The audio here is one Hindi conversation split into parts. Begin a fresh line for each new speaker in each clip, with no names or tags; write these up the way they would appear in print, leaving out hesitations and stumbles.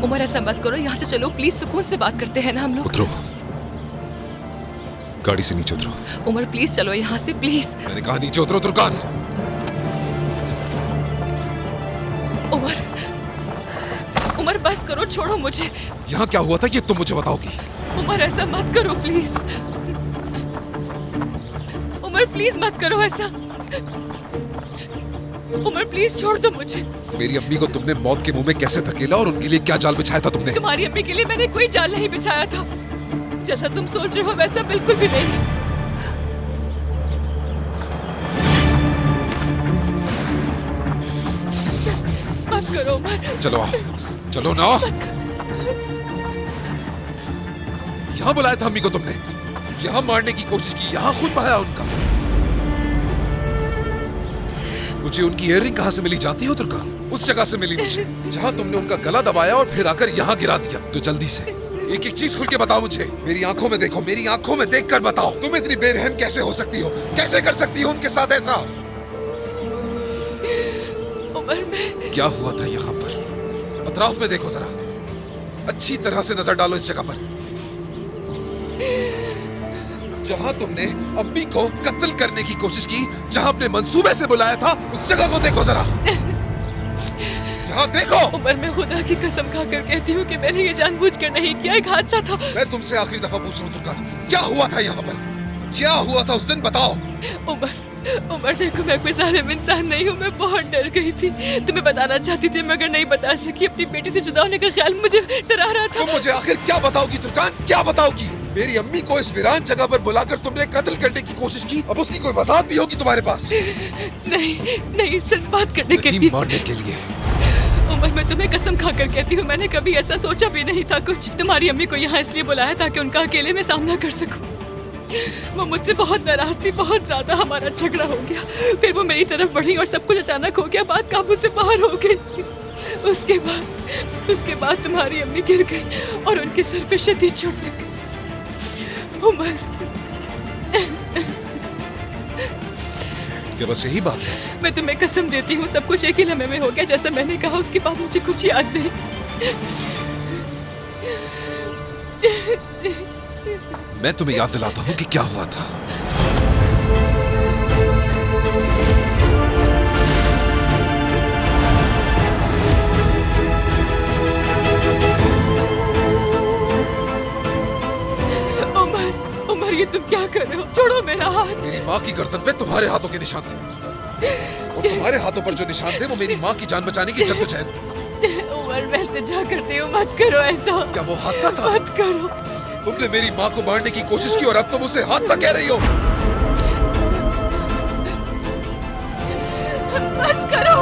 उमर ऐसा मत करो, यहाँ से चलो प्लीज, सुकून से बात करते हैं ना हम लोग।
उतरो, गाड़ी से नीचे उतरो।
उमर प्लीज चलो यहाँ से, प्लीज।
मैंने कहा नीचे उतरो तुर्कान।
उमर, उमर बस करो, छोड़ो मुझे।
यहाँ क्या हुआ था ये तुम मुझे बताओगी?
उमर ऐसा मत करो प्लीज। उमर प्लीज मत करो ऐसा। उमर प्लीज छोड़ दो मुझे।
मेरी अम्मी को तुमने मौत के मुंह में कैसे धकेला और उनके लिए क्या जाल बिछाया था तुमने?
तुम्हारी अम्मी के लिए मैंने कोई जाल नहीं बिछाया था। जैसा तुम सोच रहे हो वैसा बिल्कुल भी नहीं। मत करो उमर।
चलो आओ, चलो ना। यहाँ बुलाया था अम्मी को तुमने, यहाँ मारने की कोशिश की, यहाँ खून बहाया उनका। मुझे उनकी इयररिंग कहाँ से मिली जानती हो तुर्कान? उस जगह से मिली मुझे जहाँ तुमने उनका गला दबाया और फिर आकर यहाँ गिरा दिया। तो जल्दी से एक एक चीज खुल के बताओ मुझे। मेरी आंखों में देखो, मेरी आंखों में देखकर बताओ। तुम इतनी बेरहम कैसे हो सकती हो? कैसे कर सकती हो उनके साथ ऐसा?
उमर मैं
क्या हुआ था यहाँ पर? अतराफ में देखो जरा, अच्छी तरह से नजर डालो इस जगह पर। जहां तुमने अम्मी को कत्ल करने की कोशिश की, जहां अपने मंसूबे से बुलाया था, उस जगह को देखो जरा। यहाँ देखो।
उमर मैं खुदा की कसम खाकर कहती हूँ कि मैंने ये जानबूझकर नहीं किया, एक हादसा था।
मैं तुमसे आखिरी दफा पूछ रहा हूँ तुर्कान, क्या हुआ था यहाँ पर? क्या हुआ था उस दिन बताओ।
उमर देखो, मैं कोई जालिम इंसान नहीं हूँ। मैं बहुत डर गई थी, तुम्हें बताना चाहती थी मगर नहीं बता सकी। अपनी बेटी से जुदा होने का ख्याल मुझे डरा रहा था।
तुम मुझे आखिर क्या बताओगी तुर्कान, क्या बताओगी? मेरी अम्मी को इस वीरान जगह पर बुलाकर तुमने कत्ल करने की कोशिश की, अब उसकी कोई वजाहत भी होगी तुम्हारे पास?
नहीं, सिर्फ बात करने के लिए,
मारने के लिए।
उमर मैं तुम्हें कसम खाकर कहती हूँ, मैंने कभी ऐसा सोचा भी नहीं था कुछ। तुम्हारी अम्मी को यहाँ इसलिए बुलाया ताकि उनका अकेले में सामना कर सकूं। वो मुझसे बहुत नाराज थी, बहुत ज्यादा। हमारा झगड़ा हो गया, फिर वो मेरी तरफ बढ़ी और सब कुछ अचानक हो गया, बात काबू से बाहर हो गई। उसके बाद तुम्हारी अम्मी गिर गई और उनके सर पे शदीद चोट लग गई। उमर
क्या बस यही बात है?
मैं तुम्हें कसम देती हूँ सब कुछ एक ही लम्हे में हो गया जैसा मैंने कहा। उसके बाद मुझे कुछ याद नहीं।
मैं तुम्हें याद दिलाता हूँ कि क्या हुआ था।
उमर ये तुम क्या कर रहे हो? छोड़ो मेरा हाथ।
मेरी माँ की गर्दन पे तुम्हारे हाथों के निशान थे और तुम्हारे हाथों पर जो निशान थे वो मेरी माँ की जान बचाने की जद्दोजहद थी।
उमर मैं इल्तिजा करती हूँ, मत करो ऐसा।
क्या वो हादसा था?
मत करो।
तुमने मेरी माँ को मारने की कोशिश की और अब तुम उसे हादसा कह रही हो।
बस करो।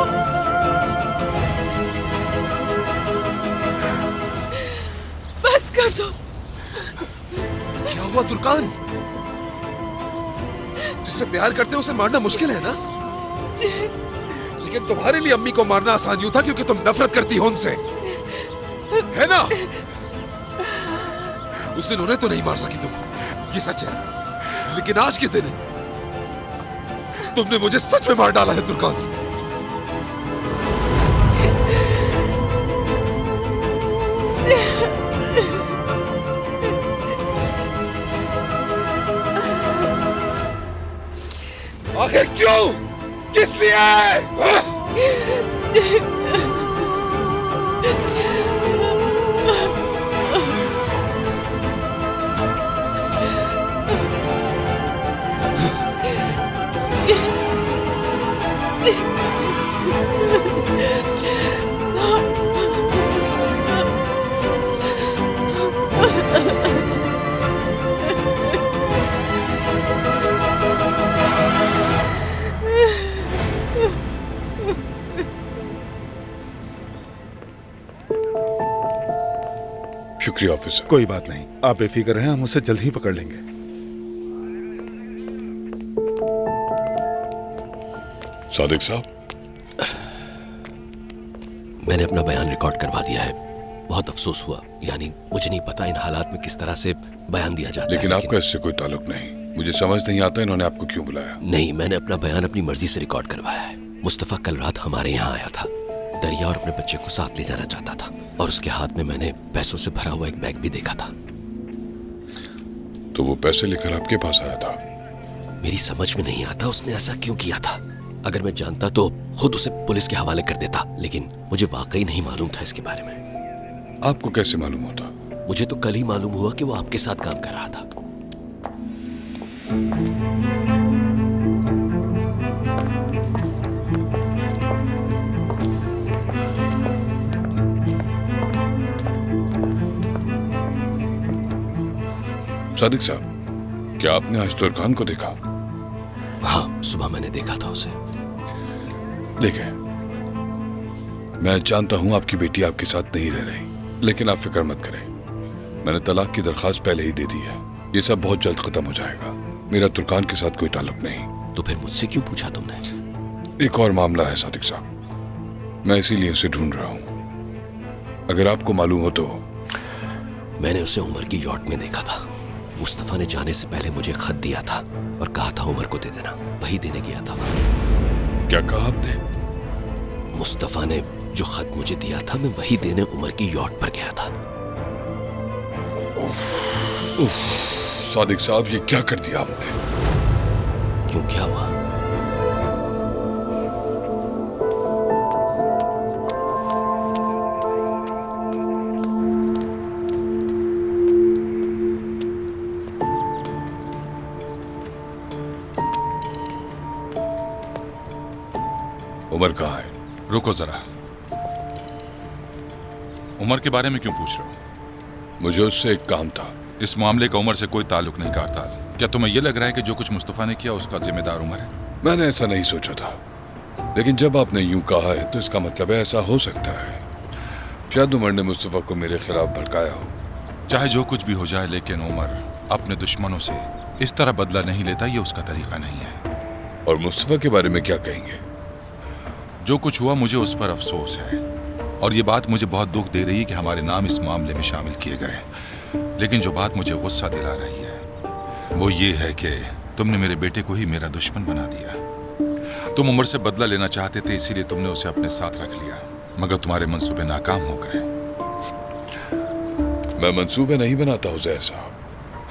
बस कर दो।
क्या हुआ तुर्कान? जिससे प्यार करते हैं उसे मारना मुश्किल है ना, लेकिन तुम्हारे लिए अम्मी को मारना आसान यूं था क्योंकि तुम नफरत करती हो उनसे, है ना? उस दिन उन्हें तो नहीं मार सकी तुम, ये सच है, लेकिन आज के दिन तुमने मुझे सच में मार डाला है तुर्कान। आखिर क्यों? किस लिए?
शुक्रिया ऑफिसर। कोई बात नहीं, आप बेफिक्र रहें, हम उसे जल्द ही पकड़ लेंगे।
सादिक साहब,
मैंने अपना बयान रिकॉर्ड करवा दिया है। बहुत अफसोस हुआ, यानी मुझे नहीं पता इन हालात में किस तरह से बयान दिया जाता है।
लेकिन आपका इससे कोई ताल्लुक नहीं। मुझे समझ नहीं आता इन्होंने आपको क्यों बुलाया।
नहीं, मैंने अपना बयान अपनी मर्जी से रिकॉर्ड करवाया है। मुस्तफा कल रात हमारे यहाँ आया था। दरिया और अपने बच्चे को साथ ले जाना चाहता था और उसके हाथ में मैंने पैसों से भरा हुआ एक बैग भी देखा था।
तो वो पैसे लेकर आपके पास आया था?
मेरी समझ में नहीं आता उसने ऐसा क्यों किया था। अगर मैं जानता तो खुद उसे पुलिस के हवाले कर देता, लेकिन मुझे वाकई नहीं मालूम था इसके बारे में।
आपको कैसे मालूम होता?
मुझे तो कल ही मालूम हुआ कि वो आपके साथ काम कर रहा था।
सादिक साहब, क्या आपने आज तुर्कान को देखा?
हाँ, सुबह मैंने देखा था उसे।
देखे, मैं जानता हूं आपकी बेटी आपके साथ नहीं रह रही, लेकिन आप फिक्र मत करें। मैंने तलाक की दरखास्त पहले ही दे दी है। ये सब बहुत जल्द खत्म हो जाएगा। मेरा तुर्कान के साथ कोई ताल्लुक नहीं।
तो फिर मुझसे क्यों पूछा तुमने?
एक और मामला है सादिक साहब, मैं इसीलिए उसे ढूंढ रहा हूं। अगर आपको मालूम हो तो।
मैंने उसे उमर की यॉट में देखा था। मुस्तफा ने जाने से पहले मुझे खत दिया था और कहा था उमर को दे देना। वही देने गया था।
क्या कहा आपने?
मुस्तफा ने जो खत मुझे दिया था, मैं वही देने उमर की यॉट पर गया था।
सादिक साहब, ये क्या कर दिया आपने?
क्यों, क्या हुआ?
उमर कहाँ है?
रुको जरा, उमर के बारे में क्यों पूछ रहे हो?
मुझे उससे एक काम था।
इस मामले का उमर से कोई ताल्लुक नहीं कारताल। क्या तुम्हें यह लग रहा है कि जो कुछ मुस्तफा ने किया उसका जिम्मेदार उमर है?
मैंने ऐसा नहीं सोचा था, लेकिन जब आपने यूं कहा है तो इसका मतलब है ऐसा हो सकता है। शायद उमर ने मुस्तफा को मेरे खिलाफ भड़काया हो।
चाहे जो कुछ भी हो जाए, लेकिन उमर अपने दुश्मनों से इस तरह बदला नहीं लेता। ये उसका तरीका नहीं है।
और मुस्तफा के बारे में क्या कहेंगे?
जो कुछ हुआ मुझे उस पर अफसोस है, और ये बात मुझे बहुत दुख दे रही है कि हमारे नाम इस मामले में शामिल किए गए। लेकिन जो बात मुझे गुस्सा दिला रही है वो ये है कि तुमने मेरे बेटे को ही मेरा दुश्मन बना दिया। तुम उमर से बदला लेना चाहते थे, इसीलिए तुमने उसे अपने साथ रख लिया, मगर तुम्हारे मंसूबे नाकाम हो गए।
मैं मंसूबे नहीं बनाता हूँ ज़हर साहब।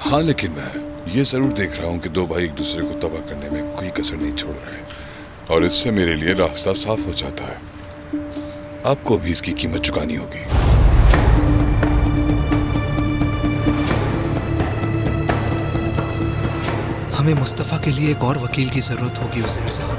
हाँ, लेकिन मैं ये जरूर देख रहा हूँ कि दो भाई एक दूसरे को तबाह करने में कोई कसर नहीं छोड़ रहे, और इससे मेरे लिए रास्ता साफ हो जाता है। आपको भी इसकी कीमत चुकानी होगी।
हमें मुस्तफा के लिए एक और वकील की जरूरत होगी उजैर साहब।